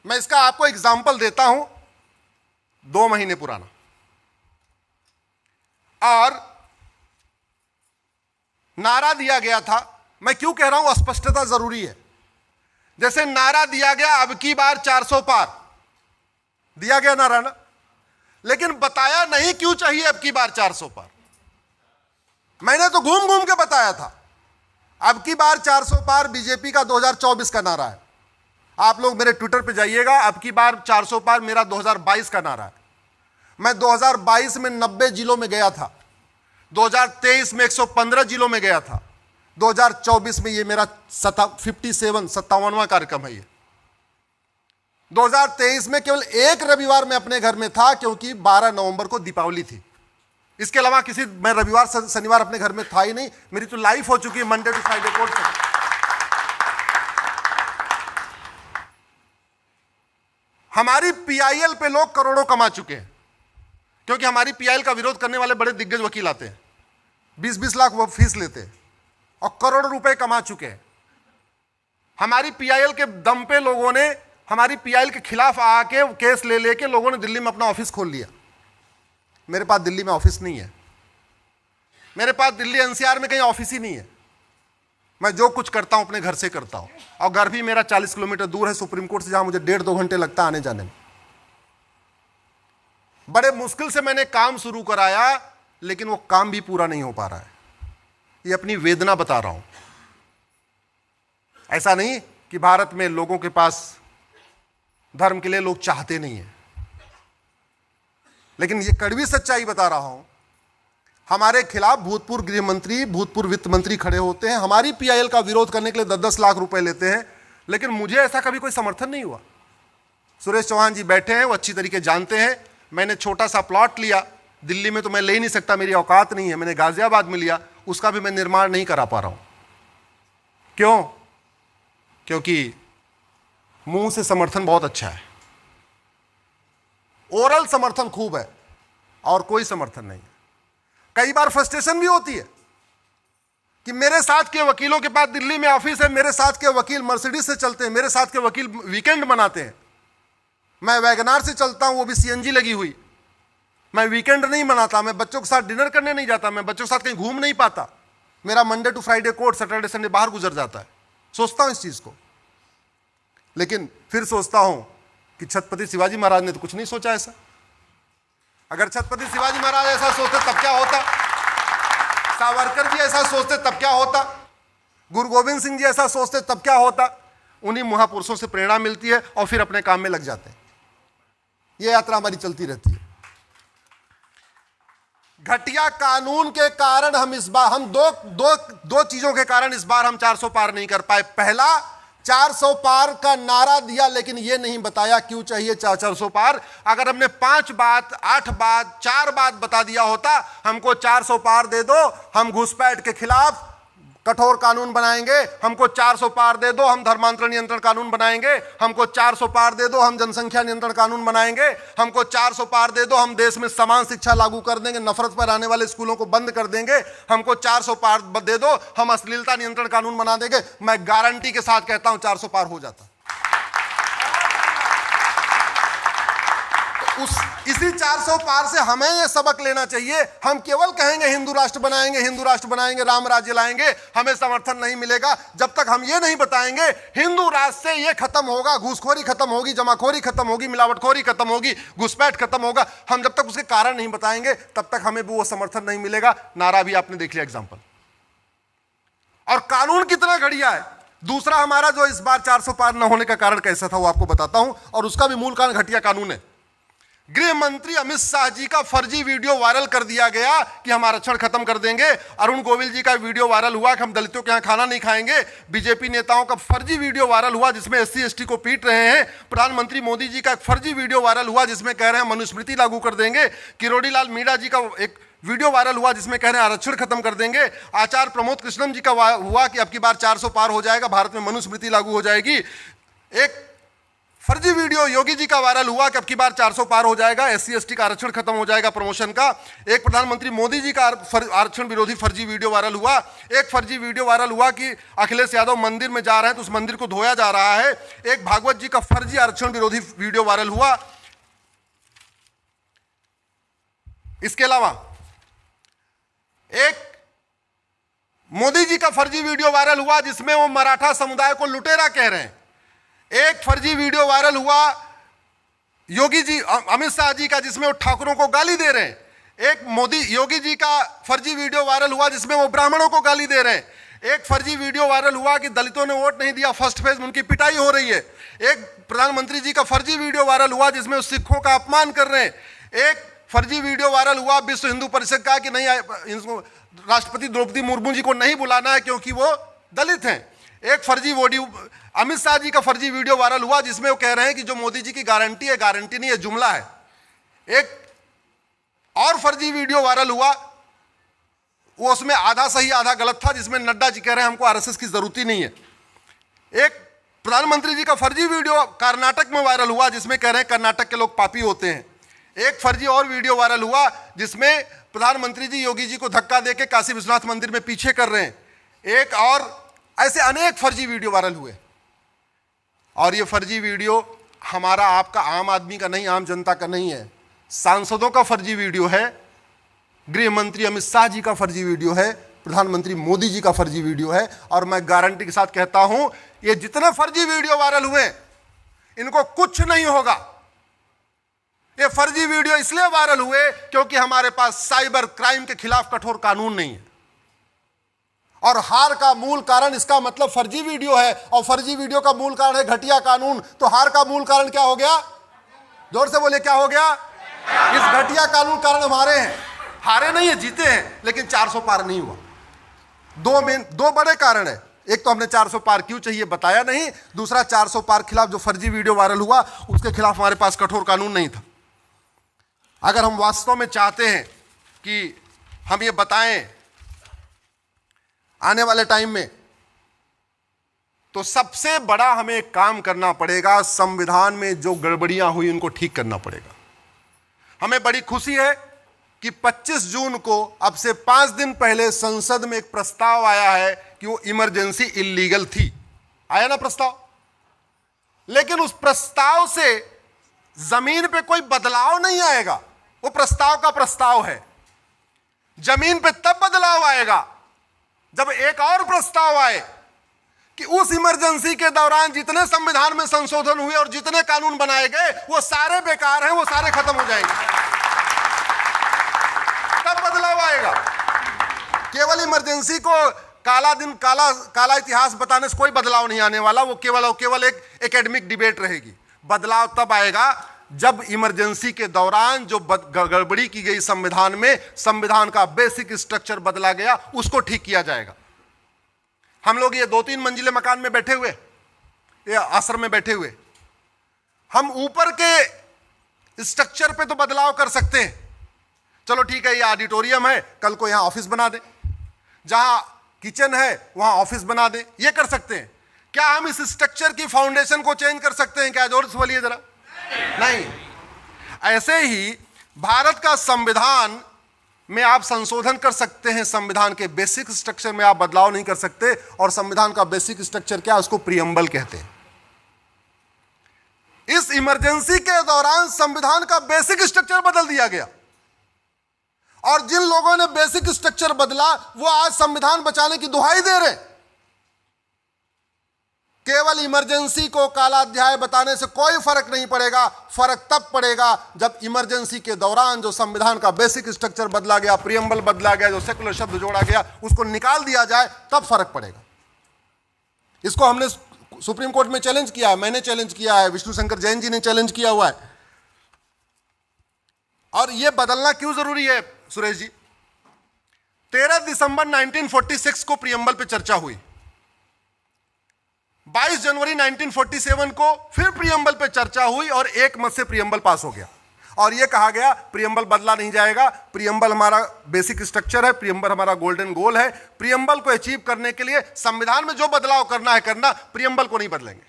मैं इसका आपको एग्जाम्पल देता हूं, 2 महीने पुराना। और नारा दिया गया था, मैं क्यों कह रहा हूं स्पष्टता जरूरी है। जैसे नारा दिया गया अब की बार 400 पार, दिया गया नारा ना, लेकिन बताया नहीं क्यों चाहिए अब की बार 400 पार। मैंने तो घूम घूम के बताया था अब की बार 400 पार बीजेपी का 2024 का नारा है। आप लोग मेरे ट्विटर पे जाइएगा, अब की बार 400 पार मेरा 2022 का नारा है। मैं 2022 में 90 जिलों में गया था, 2023 में 115 जिलों में गया था, 2024 में ये मेरा 57वां कार्यक्रम है। ये 2023 में केवल एक रविवार में अपने घर में था, क्योंकि 12 नवंबर को दीपावली थी। इसके अलावा किसी मैं रविवार शनिवार अपने घर में था ही नहीं। मेरी तो लाइफ हो चुकी है मंडे टू फ्राइडे कोर्स में। हमारी पीआईएल पे लोग करोड़ों कमा चुके हैं, क्योंकि हमारी पीआईएल का विरोध करने वाले बड़े दिग्गज वकील आते हैं, 20-20 लाख वो फीस लेते हैं और करोड़ों रुपए कमा चुके हैं। हमारी पीआईएल के दम पे लोगों ने हमारी पीआईएल के खिलाफ आके केस ले लेके लोगों ने दिल्ली में अपना ऑफिस खोल लिया। मेरे पास दिल्ली में ऑफिस नहीं है, मेरे पास दिल्ली एनसीआर में कहीं ऑफिस ही नहीं है। मैं जो कुछ करता हूं अपने घर से करता हूं, और घर भी मेरा 40 किलोमीटर दूर है सुप्रीम कोर्ट से, जहां मुझे 1.5-2 घंटे लगता है आने जाने में। बड़े मुश्किल से मैंने काम शुरू कराया, लेकिन वो काम भी पूरा नहीं हो पा रहा है। ये अपनी वेदना बता रहा हूं। ऐसा नहीं कि भारत में लोगों के पास धर्म के लिए लोग चाहते नहीं है, लेकिन ये कड़वी सच्चाई बता रहा हूं। हमारे खिलाफ भूतपूर्व गृह मंत्री, भूतपूर्व वित्त मंत्री खड़े होते हैं, हमारी पीआईएल का विरोध करने के लिए 10-10 लाख रुपए लेते हैं, लेकिन मुझे ऐसा कभी कोई समर्थन नहीं हुआ। सुरेश चौहान जी बैठे हैं, वो अच्छी तरीके जानते हैं। मैंने छोटा सा प्लॉट लिया दिल्ली में, तो मैं ले ही नहीं सकता, मेरी औकात नहीं है। मैंने गाजियाबाद में लिया, उसका भी मैं निर्माण नहीं करा पा रहा हूं। क्यों? क्योंकि मुंह से समर्थन बहुत अच्छा है, ओरल समर्थन खूब है, और कोई समर्थन नहीं है। कई बार फ्रस्ट्रेशन भी होती है कि मेरे साथ के वकीलों के पास दिल्ली में ऑफिस है, मेरे साथ के वकील मर्सिडीज से चलते हैं, मेरे साथ के वकील वीकेंड मनाते हैं। मैं वैगनार से चलता हूं, वो भी सीएनजी लगी हुई। मैं वीकेंड नहीं मनाता, मैं बच्चों के साथ डिनर करने नहीं जाता, मैं बच्चों के साथ कहीं घूम नहीं पाता। मेरा Monday to Friday court, Saturday Sunday बाहर गुजर जाता है। सोचता हूं इस चीज को, लेकिन फिर सोचता हूं कि छत्रपति शिवाजी महाराज ने तो कुछ नहीं सोचा ऐसा। अगर छत्रपति शिवाजी महाराज ऐसा सोचते तब क्या होता, सावरकर जी ऐसा सोचते तब क्या होता, गुरु गोविंद सिंह जी ऐसा सोचते तब क्या होता। उन्हीं महापुरुषों से प्रेरणा मिलती है और फिर अपने काम में लग जाते हैं। यह यात्रा हमारी चलती रहती है। घटिया कानून के कारण हम इस बार दो चीजों के कारण इस बार हम 400 पार नहीं कर पाए। पहला, 400 पार का नारा दिया, लेकिन यह नहीं बताया क्यों चाहिए 400 पार। अगर हमने 5 बात, 8 बात, 4 बात बता दिया होता, हमको 400 पार दे दो, हम घुसपैठ के खिलाफ कठोर कानून बनाएंगे, हमको 400 पार दे दो, हम धर्मांतरण नियंत्रण कानून बनाएंगे, हमको 400 पार दे दो, हम जनसंख्या नियंत्रण कानून बनाएंगे, हमको 400 पार दे दो, हम देश में समान शिक्षा लागू कर देंगे, नफरत पर आने वाले स्कूलों को बंद कर देंगे, हमको 400 पार दे दो, हम अश्लीलता नियंत्रण कानून बना देंगे। मैं गारंटी के साथ कहता हूं 400 पार हो जाता। इसी 400 पार से हमें यह सबक लेना चाहिए। हम केवल कहेंगे हिंदू राष्ट्र बनाएंगे, हिंदू राष्ट्र बनाएंगे, राम राज्य लाएंगे, हमें समर्थन नहीं मिलेगा जब तक हम ये नहीं बताएंगे हिंदू राष्ट्र से ये खत्म होगा, घूसखोरी खत्म होगी, जमाखोरी खत्म होगी, मिलावटखोरी खत्म होगी, घुसपैठ खत्म होगा। हम जब तक उसके कारण नहीं बताएंगे तब तक हमें भी वो समर्थन नहीं मिलेगा। नारा भी आपने देख लिया एग्जाम्पल। और कानून कितना घटिया है। दूसरा, हमारा जो इस बार 400 पार न होने का कारण कैसा था वो आपको बताता हूं, और उसका भी मूल कारण घटिया कानून है। गृह मंत्री अमित शाह जी का फर्जी वीडियो वायरल कर दिया गया कि हम आरक्षण खत्म कर देंगे। अरुण गोविल जी का वीडियो वायरल हुआ कि हम दलितों के यहां खाना नहीं खाएंगे। बीजेपी नेताओं का फर्जी वीडियो वायरल हुआ जिसमें SC ST को पीट रहे हैं। प्रधानमंत्री मोदी जी का एक फर्जी वीडियो वायरल हुआ जिसमें कह रहे हैं मनुस्मृति लागू कर देंगे। किरोड़ी लाल मीणा जी का एक वीडियो वायरल हुआ जिसमें कह रहे हैं आरक्षण खत्म कर देंगे। आचार्य प्रमोद कृष्णम जी का हुआ कि अब की बार 400 पार हो जाएगा, भारत में मनुस्मृति लागू हो जाएगी। एक फर्जी वीडियो योगी जी का वायरल हुआ कि अब की बार 400 पार हो जाएगा, SC ST का आरक्षण खत्म हो जाएगा प्रमोशन का। एक प्रधानमंत्री मोदी जी का आरक्षण विरोधी फर्जी वीडियो वायरल हुआ। एक फर्जी वीडियो वायरल हुआ कि अखिलेश यादव मंदिर में जा रहे हैं तो उस मंदिर को धोया जा रहा है। एक भागवत जी का फर्जी आरक्षण विरोधी वीडियो वायरल हुआ। इसके अलावा एक मोदी जी का फर्जी वीडियो वायरल हुआ जिसमें वो मराठा समुदाय को लुटेरा कह रहे हैं। एक फर्जी वीडियो वायरल हुआ योगी जी अमित शाह जी का जिसमें वो ठाकुरों को गाली दे रहे हैं। एक योगी जी का फर्जी वीडियो वायरल हुआ जिसमें वो ब्राह्मणों को गाली दे रहे हैं। एक फर्जी वीडियो वायरल हुआ कि दलितों ने वोट नहीं दिया, फर्स्ट फेज में उनकी पिटाई हो रही है। एक प्रधानमंत्री जी का फर्जी वीडियो वायरल हुआ जिसमें वो सिखों का अपमान कर रहे हैं। एक फर्जी वीडियो वायरल हुआ विश्व हिंदू परिषद का कि नहीं, राष्ट्रपति द्रौपदी मुर्मू जी को नहीं बुलाना है क्योंकि वो दलित हैं। एक फर्जी वीडियो अमित शाह जी का फर्जी वीडियो वायरल हुआ जिसमें वो कह रहे हैं कि जो मोदी जी की गारंटी है, गारंटी नहीं है, जुमला है। एक और फर्जी वीडियो वायरल हुआ, वो उसमें आधा सही आधा गलत था, जिसमें नड्डा जी कह रहे हैं हमको आरएसएस की जरूरत ही नहीं है। एक प्रधानमंत्री जी का फर्जी वीडियो कर्नाटक में वायरल हुआ जिसमें कह रहे हैं कर्नाटक के लोग पापी होते हैं। एक फर्जी और वीडियो वायरल हुआ जिसमें प्रधानमंत्री जी योगी जी को धक्का देके काशी विश्वनाथ मंदिर में पीछे कर रहे हैं। एक और ऐसे अनेक फर्जी वीडियो वायरल हुए। और ये फर्जी वीडियो हमारा आपका आम आदमी का नहीं, आम जनता का नहीं है, सांसदों का फर्जी वीडियो है, गृह मंत्री अमित शाह जी का फर्जी वीडियो है, प्रधानमंत्री मोदी जी का फर्जी वीडियो है। और मैं गारंटी के साथ कहता हूं ये जितने फर्जी वीडियो वायरल हुए इनको कुछ नहीं होगा। ये फर्जी वीडियो इसलिए वायरल हुए क्योंकि हमारे पास साइबर क्राइम के खिलाफ कठोर कानून नहीं है। और हार का मूल कारण इसका मतलब फर्जी वीडियो है, और फर्जी वीडियो का मूल कारण है घटिया कानून। तो हार का मूल कारण क्या हो गया? जोर से बोले, क्या हो गया? इस घटिया कानून कारण हमारे हैं। हारे नहीं है, जीते हैं, लेकिन 400 पार नहीं हुआ। दो बड़े कारण है। एक तो हमने 400 पार क्यों चाहिए बताया नहीं, दूसरा 400 पार खिलाफ जो फर्जी वीडियो वायरल हुआ उसके खिलाफ हमारे पास कठोर कानून नहीं था। अगर हम वास्तव में चाहते हैं कि हम ये बताएं आने वाले टाइम में, तो सबसे बड़ा हमें एक काम करना पड़ेगा, संविधान में जो गड़बड़ियां हुई उनको ठीक करना पड़ेगा। हमें बड़ी खुशी है कि 25 जून को, अब से 5 दिन पहले, संसद में एक प्रस्ताव आया है कि वो इमरजेंसी इल्लीगल थी। आया ना प्रस्ताव? लेकिन उस प्रस्ताव से जमीन पे कोई बदलाव नहीं आएगा। वो प्रस्ताव का प्रस्ताव है। जमीन पे तब बदलाव आएगा जब एक और प्रस्ताव आए कि उस इमरजेंसी के दौरान जितने संविधान में संशोधन हुए और जितने कानून बनाए गए वो सारे बेकार हैं, वो सारे खत्म हो जाएंगे। तब बदलाव आएगा। केवल इमरजेंसी को काला दिन, काला इतिहास बताने से कोई बदलाव नहीं आने वाला। वो केवल एक एकेडमिक डिबेट रहेगी। बदलाव तब आएगा जब इमरजेंसी के दौरान जो गड़बड़ी की गई संविधान में, संविधान का बेसिक स्ट्रक्चर बदला गया, उसको ठीक किया जाएगा। हम लोग ये 2-3 मंजिले मकान में बैठे हुए, ये आश्रम में बैठे हुए, हम ऊपर के स्ट्रक्चर पे तो बदलाव कर सकते हैं। चलो ठीक है, ये ऑडिटोरियम है, कल को यहां ऑफिस बना दें, जहां किचन है वहां ऑफिस बना दें, ये कर सकते हैं। क्या हम इस स्ट्रक्चर की फाउंडेशन को चेंज कर सकते हैं? क्या जोर से बोलिए जरा। नहीं। ऐसे ही भारत का संविधान में आप संशोधन कर सकते हैं, संविधान के बेसिक स्ट्रक्चर में आप बदलाव नहीं कर सकते। और संविधान का बेसिक स्ट्रक्चर क्या है? उसको प्रियम्बल कहते हैं। इस इमरजेंसी के दौरान संविधान का बेसिक स्ट्रक्चर बदल दिया गया, और जिन लोगों ने बेसिक स्ट्रक्चर बदला वो आज संविधान बचाने की दुहाई दे रहे हैं। केवल इमरजेंसी को काला अध्याय बताने से कोई फर्क नहीं पड़ेगा। फर्क तब पड़ेगा जब इमरजेंसी के दौरान जो संविधान का बेसिक स्ट्रक्चर बदला गया, प्रियम्बल बदला गया, जो सेकुलर शब्द जोड़ा गया, उसको निकाल दिया जाए, तब फर्क पड़ेगा। इसको हमने सुप्रीम कोर्ट में चैलेंज किया है, मैंने चैलेंज किया है, विष्णु शंकर जैन जी ने चैलेंज किया हुआ है। और यह बदलना क्यों जरूरी है सुरेश जी? 13 दिसंबर 1946 को प्रियम्बल पे चर्चा हुई। 22 जनवरी 1947 को फिर प्रियम्बल पे चर्चा हुई और एक मत से प्रियम्बल पास हो गया। और यह कहा गया प्रियम्बल बदला नहीं जाएगा, प्रियम्बल हमारा बेसिक स्ट्रक्चर है, प्रियम्बल हमारा गोल्डन गोल है। प्रियम्बल को अचीव करने के लिए संविधान में जो बदलाव करना है करना, प्रियम्बल को नहीं बदलेंगे।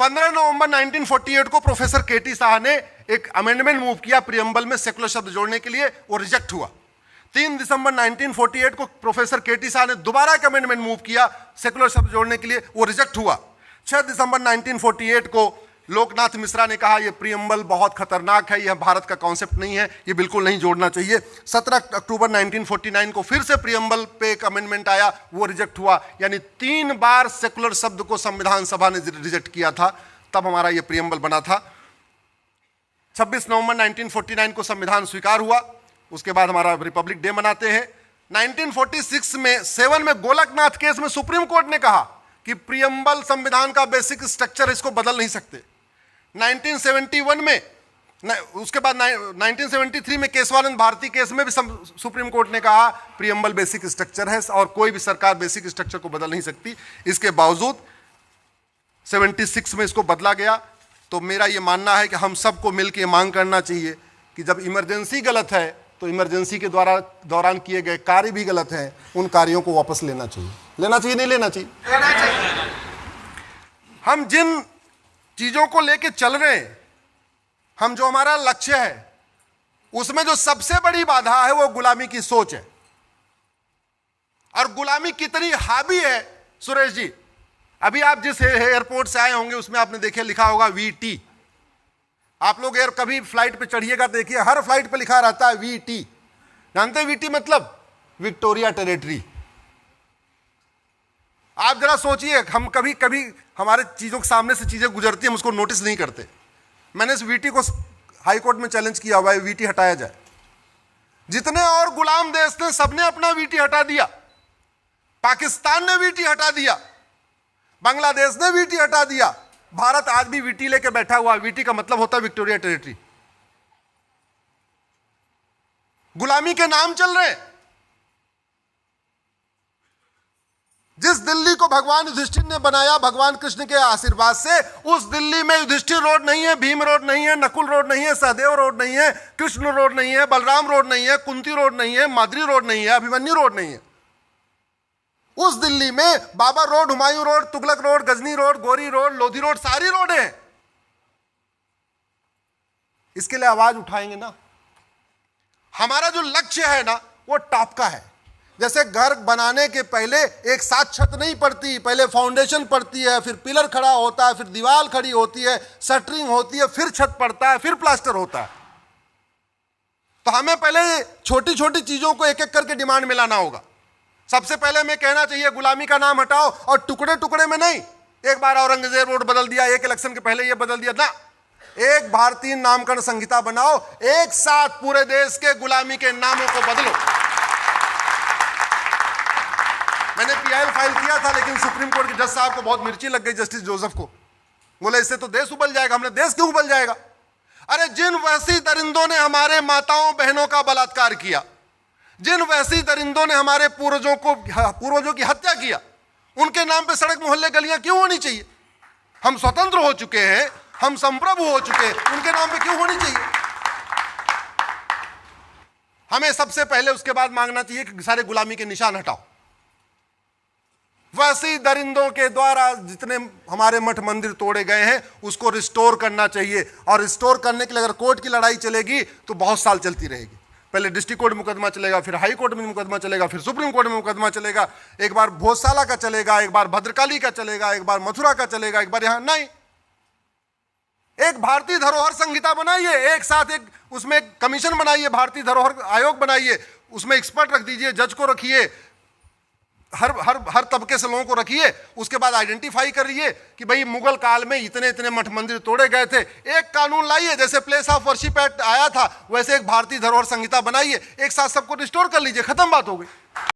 15 नवंबर 1948 को प्रोफेसर केटी शाह ने एक अमेंडमेंट मूव किया प्रियम्बल में सेकुलर शब्द जोड़ने के लिए, वो रिजेक्ट हुआ। 3 दिसंबर 1948 को प्रोफेसर केटी शाह ने दोबारा एक अमेंडमेंट मूव किया सेकुलर शब्द जोड़ने के लिए, वो रिजेक्ट हुआ। 6 दिसंबर 1948 को लोकनाथ मिश्रा ने कहा यह प्रियम्बल बहुत खतरनाक है, यह भारत का कॉन्सेप्ट नहीं है, यह बिल्कुल नहीं जोड़ना चाहिए। 17 अक्टूबर 1949 को फिर से प्रियम्बल पे एक अमेंडमेंट आया, वो रिजेक्ट हुआ। यानी 3 बार सेकुलर शब्द को संविधान सभा ने रिजेक्ट किया था, तब हमारा यह प्रियम्बल बना था। 26 नवंबर 1949 को संविधान स्वीकार हुआ, उसके बाद हमारा रिपब्लिक डे मनाते हैं। 1947 में गोलकनाथ केस में सुप्रीम कोर्ट ने कहा कि प्रियम्बल संविधान का बेसिक स्ट्रक्चर, इसको बदल नहीं सकते। 1971 में, उसके बाद 1973 में केशवानंद भारती केस में भी सुप्रीम कोर्ट ने कहा प्रियम्बल बेसिक स्ट्रक्चर है और कोई भी सरकार बेसिक स्ट्रक्चर को बदल नहीं सकती। इसके बावजूद 76 में इसको बदला गया। तो मेरा ये मानना है कि हम सबको मिलकर मांग करना चाहिए कि जब इमरजेंसी गलत है तो इमरजेंसी के दौरान किए गए कार्य भी गलत हैं, उन कार्यों को वापस लेना चाहिए। लेना चाहिए, नहीं लेना चाहिए? लेना चाहिए। हम जिन चीजों को लेके चल रहे हैं, हम जो हमारा लक्ष्य है, उसमें जो सबसे बड़ी बाधा है वो गुलामी की सोच है। और गुलामी कितनी हावी है सुरेश जी, अभी आप जिस एयरपोर्ट से आए होंगे उसमें आपने देखे लिखा होगा वीटी। आप लोग कभी फ्लाइट पे चढ़िएगा, देखिए हर फ्लाइट पे लिखा रहता है वीटी। जानते हैं वीटी मतलब? Victoria territory. आप जरा सोचिए, हम कभी कभी हमारे चीजों के सामने से चीजें गुजरती हैं, हम उसको नोटिस नहीं करते। मैंने इस वीटी को हाई कोर्ट में चैलेंज किया हुआ है, वीटी हटाया जाए। जितने और गुलाम देश थे सबने अपना वीटी हटा दिया। पाकिस्तान ने वीटी हटा दिया, बांग्लादेश ने वीटी हटा दिया, भारत आज भी वीटी लेके बैठा हुआ। वीटी का मतलब होता है विक्टोरिया टेरिटरी। गुलामी के नाम चल रहे हैं। जिस दिल्ली को भगवान युधिष्ठिर ने बनाया भगवान कृष्ण के आशीर्वाद से, उस दिल्ली में युधिष्ठिर रोड नहीं है, भीम रोड नहीं है, नकुल रोड नहीं है, सहदेव रोड नहीं है, कृष्ण रोड नहीं है, बलराम रोड नहीं है, कुंती रोड नहीं है, माद्री रोड नहीं है, अभिमन्यु रोड नहीं है। उस दिल्ली में Babar road, Humayun road, Tughlaq road, Ghazni road, Ghori road, Lodhi road, सारी रोड है। इसके लिए आवाज उठाएंगे ना। हमारा जो लक्ष्य है ना वो टॉप का है। जैसे घर बनाने के पहले एक साथ छत नहीं पड़ती, पहले फाउंडेशन पड़ती है, फिर पिलर खड़ा होता है, फिर दीवार खड़ी होती है, शटरिंग होती है, फिर छत पड़ता है, फिर प्लास्टर होता है। तो हमें पहले छोटी छोटी चीजों को एक एक करके डिमांड में लाना होगा। सबसे पहले मैं कहना चाहिए गुलामी का नाम हटाओ, और टुकड़े टुकड़े में नहीं। एक बार औरंगजेब रोड बदल दिया, एक इलेक्शन के पहले ये बदल दिया ना। एक भारतीय नामकरण संहिता बनाओ, एक साथ पूरे देश के गुलामी के नामों को बदलो। मैंने पीआईएल फाइल किया था, लेकिन सुप्रीम कोर्ट के जज साहब को बहुत मिर्ची लग गई, जस्टिस जोसेफ को। बोले इससे तो देश उबल जाएगा। हमने देश क्यों उबल जाएगा? अरे जिन वैसी दरिंदों ने हमारे माताओं बहनों का बलात्कार किया, जिन वैसी दरिंदों ने हमारे पूर्वजों की हत्या किया, उनके नाम पे सड़क मोहल्ले गलियां क्यों होनी चाहिए? हम स्वतंत्र हो चुके हैं, हम संप्रभु हो चुके हैं, उनके नाम पे क्यों होनी चाहिए? हमें सबसे पहले उसके बाद मांगना चाहिए कि सारे गुलामी के निशान हटाओ। वैसी दरिंदों के द्वारा जितने हमारे मठ मंदिर तोड़े गए हैं उसको रिस्टोर करना चाहिए। और रिस्टोर करने के लिए अगर कोर्ट की लड़ाई चलेगी तो बहुत साल चलती रहेगी। पहले डिस्ट्रिक्ट कोर्ट में मुकदमा चलेगा, फिर हाई कोर्ट में मुकदमा चलेगा, फिर सुप्रीम कोर्ट में मुकदमा चलेगा। एक बार भोजशाला का चलेगा, एक बार भद्रकाली का चलेगा, एक बार मथुरा का चलेगा, एक बार यहां नहीं। एक भारतीय धरोहर संहिता बनाइए, एक साथ एक उसमें कमीशन बनाइए, भारतीय धरोहर आयोग बनाइए, उसमें एक्सपर्ट रख दीजिए, जज को रखिए, हर तबके से लोगों को रखिए। उसके बाद आइडेंटिफाई करिए कि भाई मुगल काल में इतने इतने मठ मंदिर तोड़े गए थे। एक कानून लाइए, जैसे प्लेस ऑफ वर्शिप एक्ट आया था वैसे एक भारतीय धरोहर संहिता बनाइए, एक साथ सबको रिस्टोर कर लीजिए, खत्म बात हो गई।